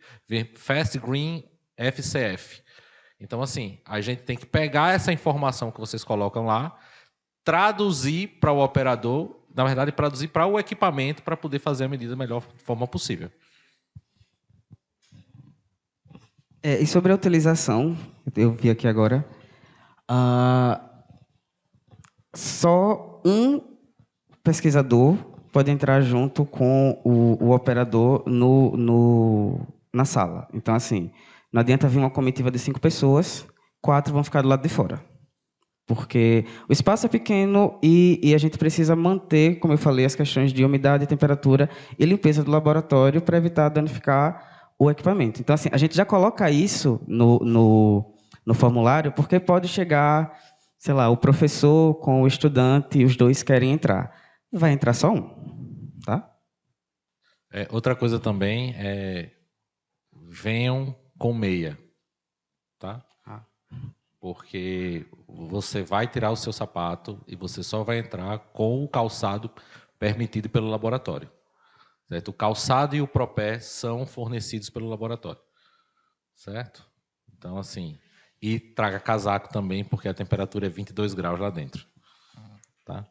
Fast Green FCF. Então, assim, a gente tem que pegar essa informação que vocês colocam lá, traduzir para o operador, na verdade, traduzir para o equipamento para poder fazer a medida da melhor forma possível. E sobre a utilização, eu vi aqui agora, só um pesquisador pode entrar junto com o operador na sala. Então, assim, não adianta vir uma comitiva de 5 pessoas, 4 vão ficar do lado de fora. Porque o espaço é pequeno e a gente precisa manter, como eu falei, as questões de umidade, temperatura e limpeza do laboratório para evitar danificar o equipamento. Então, assim, a gente já coloca isso no formulário porque pode chegar, sei lá, o professor com o estudante e os 2 querem entrar. Vai entrar só um, tá? Outra coisa também é venham com meia, tá? Porque você vai tirar o seu sapato e você só vai entrar com o calçado permitido pelo laboratório. Certo? O calçado e o propé são fornecidos pelo laboratório. Certo? Então, assim, e traga casaco também, porque a temperatura é 22 graus lá dentro. Tá?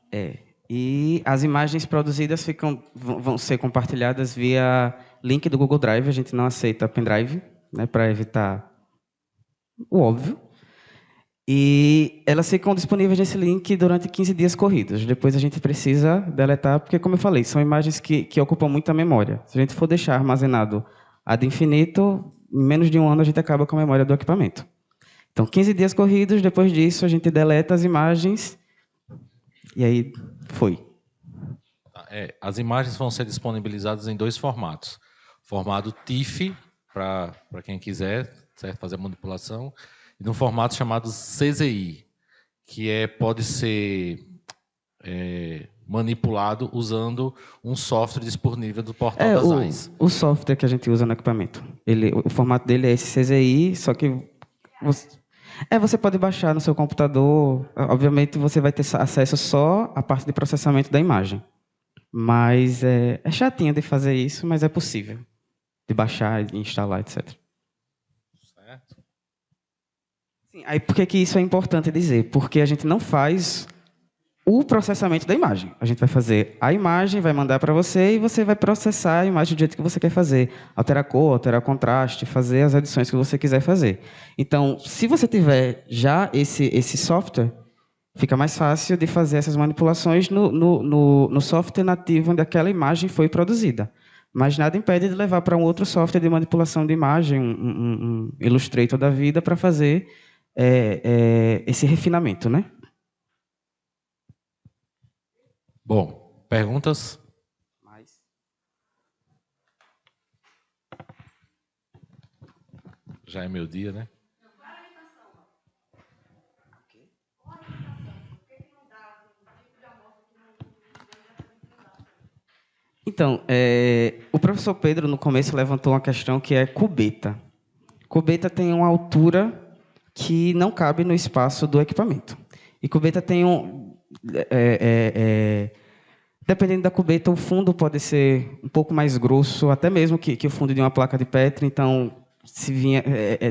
E as imagens produzidas vão ser compartilhadas via link do Google Drive. A gente não aceita pendrive, né, para evitar o óbvio. E elas ficam disponíveis nesse link durante 15 dias corridos. Depois a gente precisa deletar, porque, como eu falei, são imagens que ocupam muita memória. Se a gente for deixar armazenado ad infinito, em menos de 1 ano a gente acaba com a memória do equipamento. Então, 15 dias corridos, depois disso a gente deleta as imagens e aí foi. As imagens vão ser disponibilizadas em 2 formatos. Formato TIFF, para quem quiser, certo? Fazer a manipulação, e num formato chamado CZI, que pode ser manipulado usando um software disponível do portal das AIS. O software que a gente usa no equipamento. O formato dele é esse CZI, só que você pode baixar no seu computador. Obviamente, você vai ter acesso só à parte de processamento da imagem. Mas é chatinho de fazer isso, mas é possível. De baixar, de instalar, etc. Certo. Sim, aí por que isso é importante dizer? Porque a gente não faz o processamento da imagem. A gente vai fazer a imagem, vai mandar para você e você vai processar a imagem do jeito que você quer fazer. Alterar cor, alterar contraste, fazer as adições que você quiser fazer. Então, se você tiver já esse software, fica mais fácil de fazer essas manipulações no software nativo onde aquela imagem foi produzida. Mas nada impede de levar para um outro software de manipulação de imagem, um Illustrator da vida, para fazer esse refinamento, né? Bom, perguntas? Já é meu dia, né? Então, o professor Pedro, no começo, levantou uma questão que é cubeta. Cubeta tem uma altura que não cabe no espaço do equipamento. E cubeta tem dependendo da cubeta, o fundo pode ser um pouco mais grosso, até mesmo que o fundo de uma placa de Petri. Então,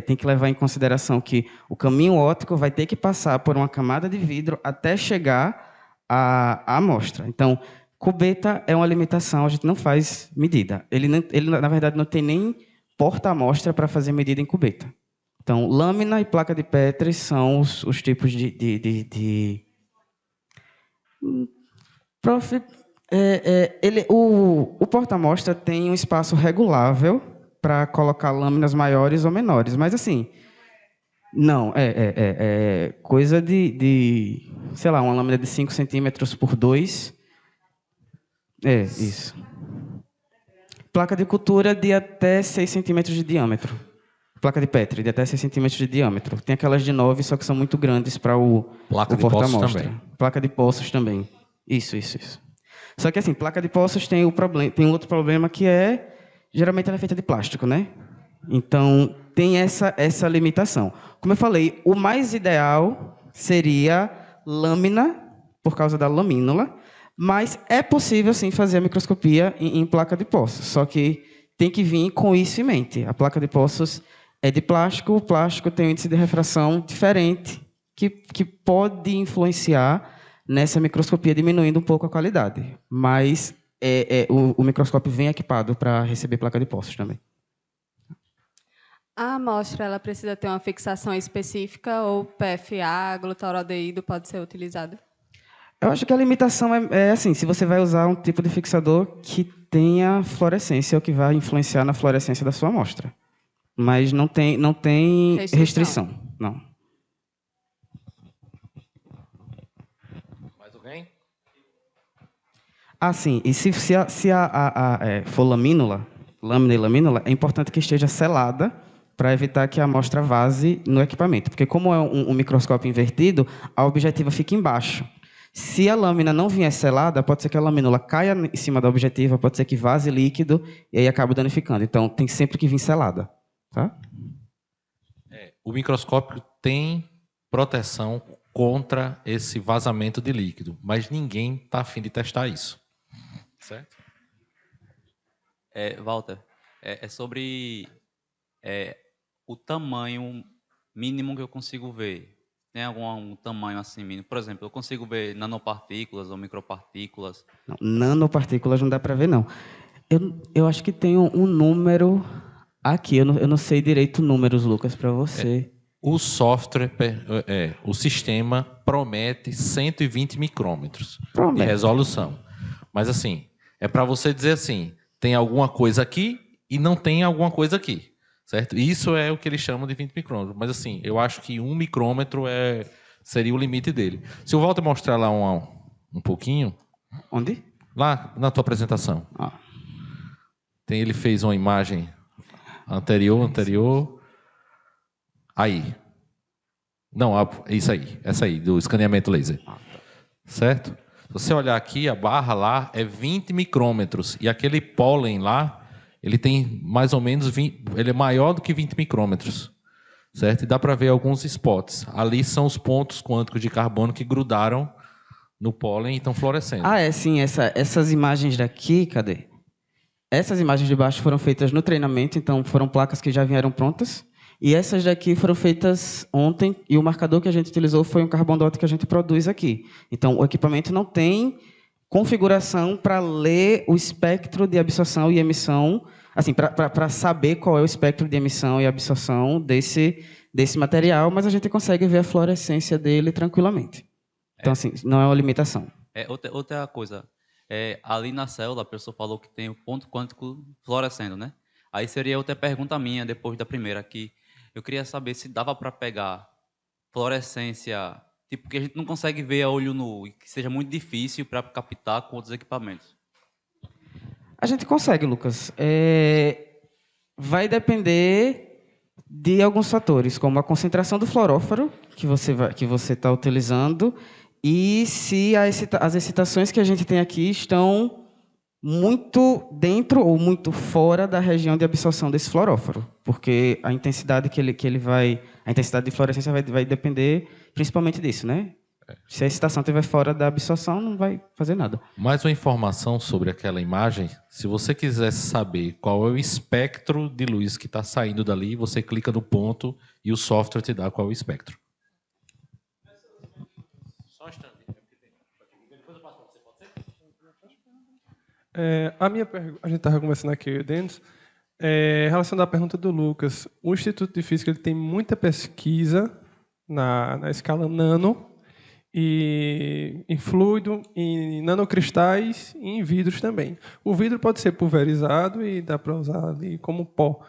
tem que levar em consideração que o caminho óptico vai ter que passar por uma camada de vidro até chegar à amostra. Então, cubeta é uma limitação, a gente não faz medida. Ele na verdade, não tem nem porta-amostra para fazer medida em cubeta. Então, lâmina e placa de Petri são os tipos Prof, o porta-amostra tem um espaço regulável para colocar lâminas maiores ou menores, mas assim, não, coisa sei lá, uma lâmina de 5 centímetros por 2, isso. Placa de cultura de até 6 centímetros de diâmetro. Placa de Petri, de até 6 centímetros de diâmetro. Tem aquelas de 9, só que são muito grandes para o porta-amostra. Placa de poços também. Isso. Só que, assim, placa de poços tem um outro problema que geralmente ela é feita de plástico, né? Então, tem essa limitação. Como eu falei, o mais ideal seria lâmina, por causa da lamínula, mas é possível, sim, fazer a microscopia em placa de poços, só que tem que vir com isso em mente. A placa de poços é de plástico, o plástico tem um índice de refração diferente, que pode influenciar nessa microscopia, diminuindo um pouco a qualidade. Mas o microscópio vem equipado para receber placa de poços também. A amostra ela precisa ter uma fixação específica ou PFA, glutarodeído pode ser utilizado? Eu acho que a limitação é assim, se você vai usar um tipo de fixador que tenha fluorescência, ou que vai influenciar na fluorescência da sua amostra. Mas não tem restrição. Não. Mais alguém? Ah, sim. E se for lamínula, lâmina e lamínula, é importante que esteja selada para evitar que a amostra vaze no equipamento. Porque como é um microscópio invertido, a objetiva fica embaixo. Se a lâmina não vier selada, pode ser que a lamínula caia em cima da objetiva, pode ser que vaze líquido e aí acaba danificando. Então, tem sempre que vir selada. Tá? O microscópio tem proteção contra esse vazamento de líquido, mas ninguém está a fim de testar isso. Certo? Walter, é sobre o tamanho mínimo que eu consigo ver. Tem algum tamanho assim mínimo? Por exemplo, eu consigo ver nanopartículas ou micropartículas? Não, nanopartículas não dá para ver, não. Eu acho que tem um número aqui. Eu não sei direito números, Lucas, para você. O software, o sistema promete 120 micrômetros de resolução. Mas, assim, é para você dizer assim, tem alguma coisa aqui e não tem alguma coisa aqui. Certo? Isso é o que eles chamam de 20 micrômetros. Mas, assim, eu acho que 1 micrômetro seria o limite dele. Se o Walter mostrar lá um pouquinho... Onde? Lá na tua apresentação. Ah. Ele fez uma imagem anterior. Aí. Não, isso aí. Essa aí, do escaneamento laser. Certo? Se você olhar aqui, a barra lá é 20 micrômetros. E aquele pólen lá, ele tem mais ou menos 20, ele é maior do que 20 micrômetros. Certo? E dá para ver alguns spots. Ali são os pontos quânticos de carbono que grudaram no pólen e estão fluorescendo. Ah, sim. Essas imagens daqui, cadê? Essas imagens de baixo foram feitas no treinamento, então foram placas que já vieram prontas. E essas daqui foram feitas ontem, e o marcador que a gente utilizou foi um carbono dot que a gente produz aqui. Então, o equipamento não tem configuração para ler o espectro de absorção e emissão, assim, para saber qual é o espectro de emissão e absorção desse material, mas a gente consegue ver a fluorescência dele tranquilamente. Então, assim, não é uma limitação. Outra coisa, ali na célula, a pessoa falou que tem o ponto quântico fluorescendo, né? Aí seria outra pergunta minha, depois da primeira, que eu queria saber se dava para pegar fluorescência, tipo, que a gente não consegue ver a olho nu e que seja muito difícil para captar com outros equipamentos? A gente consegue, Lucas. Vai depender de alguns fatores, como a concentração do fluoróforo que você está utilizando e se as excitações que a gente tem aqui estão muito dentro ou muito fora da região de absorção desse fluoróforo, porque a intensidade a intensidade de fluorescência vai depender principalmente disso, né? Se a excitação estiver fora da absorção, não vai fazer nada. Mais uma informação sobre aquela imagem. Se você quisesse saber qual é o espectro de luz que está saindo dali, você clica no ponto e o software te dá qual é o espectro. A gente estava conversando aqui dentro, relacionado à pergunta do Lucas. O Instituto de Física ele tem muita pesquisa na escala nano, e em fluido, em nanocristais e em vidros também. O vidro pode ser pulverizado e dá para usar ali como pó.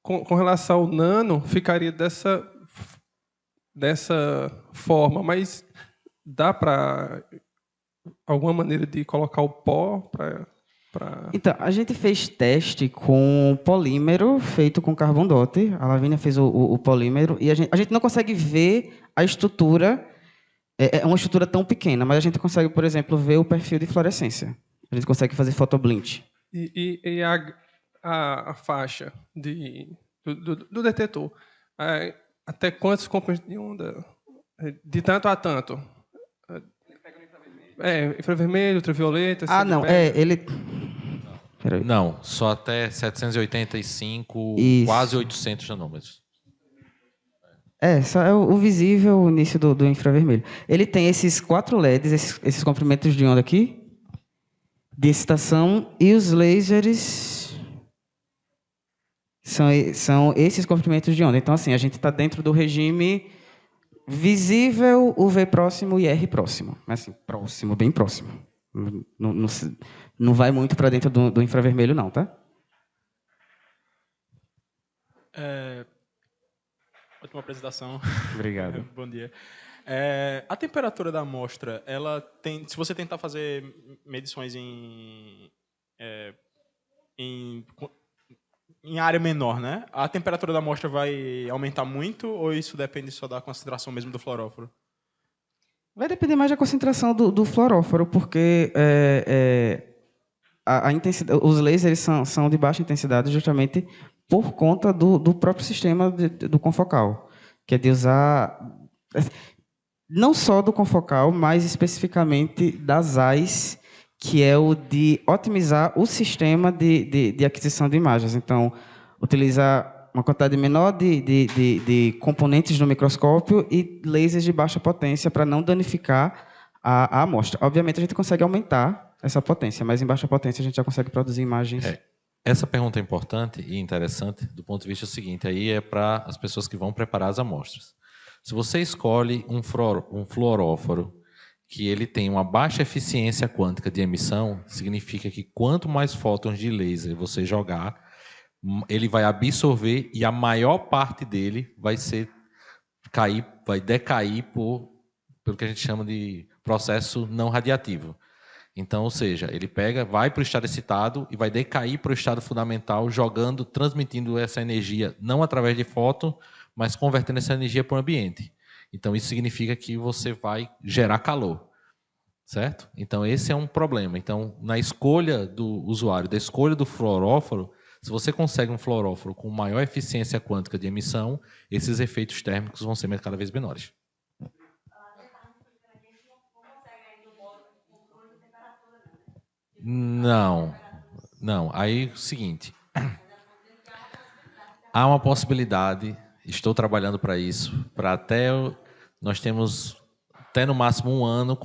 Com relação ao nano, ficaria dessa forma, mas dá para alguma maneira de colocar o pó para... Então, a gente fez teste com polímero feito com Carbon Dot. A Lavínia fez o polímero e a gente não consegue ver a estrutura. É uma estrutura tão pequena, mas a gente consegue, por exemplo, ver o perfil de fluorescência. A gente consegue fazer fotoblint. E a faixa do detetor? Até quantos componentes de onda? De tanto a tanto? Infravermelho, ultravioleta... Não. Não, só até 785, Isso. quase 800 nanômetros. Só é o visível, o início do infravermelho. Ele tem esses 4 LEDs, esses comprimentos de onda aqui, de excitação, e os lasers são esses comprimentos de onda. Então, assim, a gente está dentro do regime visível, UV próximo e R próximo. Assim, próximo, bem próximo. Não vai muito para dentro do infravermelho, não, tá? Ótima apresentação. Obrigado. Bom dia. A temperatura da amostra, ela tem, se você tentar fazer medições em área menor, né? A temperatura da amostra vai aumentar muito ou isso depende só da concentração mesmo do fluoróforo? Vai depender mais da concentração do fluoróforo, porque a intensidade, os lasers são de baixa intensidade justamente por conta do próprio sistema do confocal, que é de usar, não só do confocal, mas especificamente das AIS, que é o de otimizar o sistema de aquisição de imagens. Então, utilizar uma quantidade menor de componentes no microscópio e lasers de baixa potência para não danificar a amostra. Obviamente, a gente consegue aumentar essa potência, mas em baixa potência a gente já consegue produzir imagens. Essa pergunta é importante e interessante do ponto de vista seguinte, aí é para as pessoas que vão preparar as amostras. Se você escolhe um fluoróforo que ele tem uma baixa eficiência quântica de emissão, significa que quanto mais fótons de laser você jogar, ele vai absorver e a maior parte dele vai decair pelo que a gente chama de processo não radiativo. Então, ou seja, ele vai para o estado excitado e vai decair para o estado fundamental, transmitindo essa energia, não através de fóton, mas convertendo essa energia para o ambiente. Então, isso significa que você vai gerar calor, certo? Então, esse é um problema. Então, na escolha do usuário, da escolha do fluoróforo, se você consegue um fluoróforo com maior eficiência quântica de emissão, esses efeitos térmicos vão ser cada vez menores. Não. Aí, o seguinte. Há uma possibilidade, estou trabalhando para isso, nós temos até no máximo 1 ano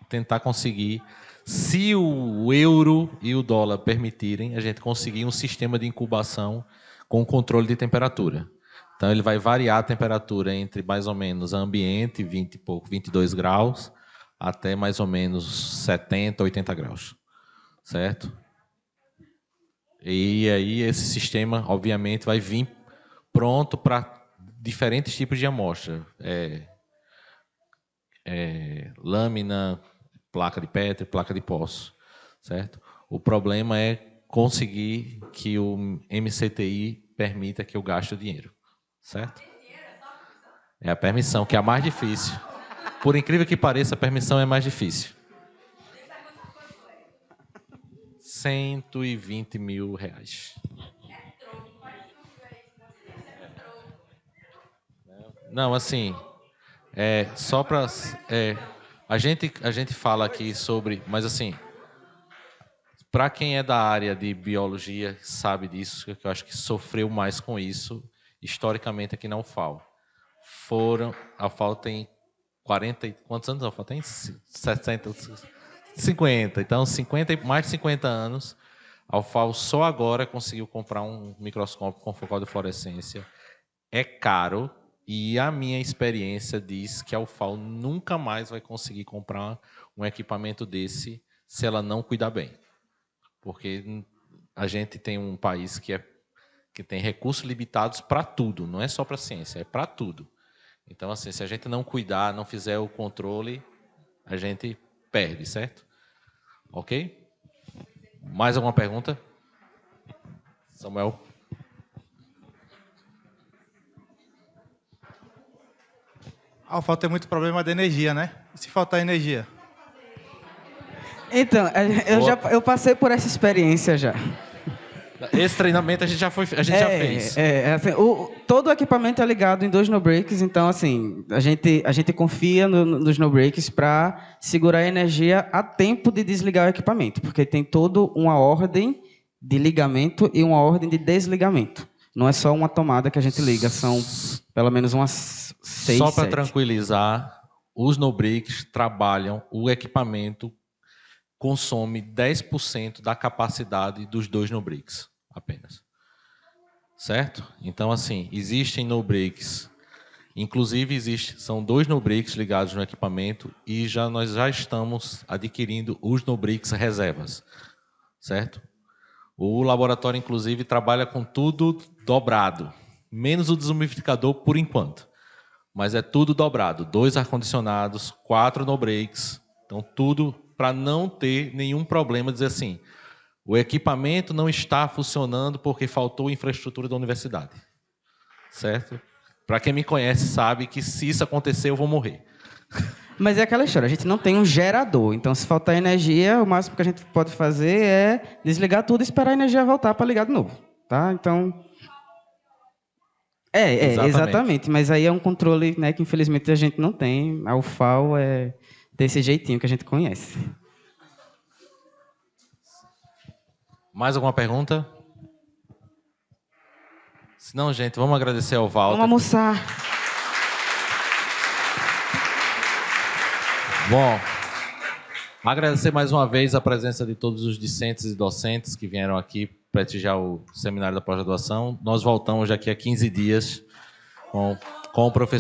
tentar conseguir, se o euro e o dólar permitirem, a gente conseguir um sistema de incubação com controle de temperatura. Então, ele vai variar a temperatura entre mais ou menos ambiente, 22 graus, até mais ou menos 70, 80 graus, certo? E aí esse sistema, obviamente, vai vir pronto para diferentes tipos de amostra. Lâmina, placa de Petri, placa de poço, certo? O problema é conseguir que o MCTI permita que eu gaste o dinheiro, certo? É a permissão, que é a mais difícil. Por incrível que pareça, a permissão é mais difícil. R$120 mil. Não, assim, só para... a gente fala aqui sobre... Mas, assim, para quem é da área de biologia, sabe disso, que eu acho que sofreu mais com isso, historicamente, aqui na UFAL. A UFAL tem 40... Quantos anos a UFAL tem? 60... 50. Então, mais de 50 anos, a UFAL só agora conseguiu comprar um microscópio com focal de fluorescência. É caro e a minha experiência diz que a UFAL nunca mais vai conseguir comprar um equipamento desse se ela não cuidar bem. Porque a gente tem um país que tem recursos limitados para tudo, não é só para a ciência, é para tudo. Então, assim, se a gente não cuidar, não fizer o controle, a gente perde, certo? Ok? Mais alguma pergunta? Samuel? A UFAL tem muito problema de energia, né? E se faltar energia? Então, eu passei por essa experiência já. Esse treinamento a gente já fez. Assim, todo o equipamento é ligado em 2 no-breaks, então assim, a gente confia nos no-breaks para segurar a energia a tempo de desligar o equipamento, porque tem toda uma ordem de ligamento e uma ordem de desligamento. Não é só uma tomada que a gente liga, são pelo menos umas 6, Só para 7. tranquilizar, os no-breaks trabalham, o equipamento consome 10% da capacidade dos 2 no-breaks, apenas. Certo? Então, assim, existem no-breaks, inclusive são 2 no-breaks ligados no equipamento e nós já estamos adquirindo os no-breaks reservas. Certo? O laboratório, inclusive, trabalha com tudo dobrado, menos o desumidificador por enquanto. Mas é tudo dobrado, 2 ar-condicionados, 4 no-breaks, então tudo para não ter nenhum problema, dizer assim, o equipamento não está funcionando porque faltou infraestrutura da universidade. Certo? Para quem me conhece sabe que se isso acontecer eu vou morrer. Mas é aquela história, a gente não tem um gerador, então se faltar energia, o máximo que a gente pode fazer é desligar tudo e esperar a energia voltar para ligar de novo. Tá? Então... exatamente, mas aí é um controle, né, que infelizmente a gente não tem. A UFAL é desse jeitinho que a gente conhece. Mais alguma pergunta? Se não, gente, vamos agradecer ao Walter. Vamos almoçar. Bom, agradecer mais uma vez a presença de todos os discentes e docentes que vieram aqui prestigiar o seminário da pós-graduação. Nós voltamos daqui a 15 dias com o professor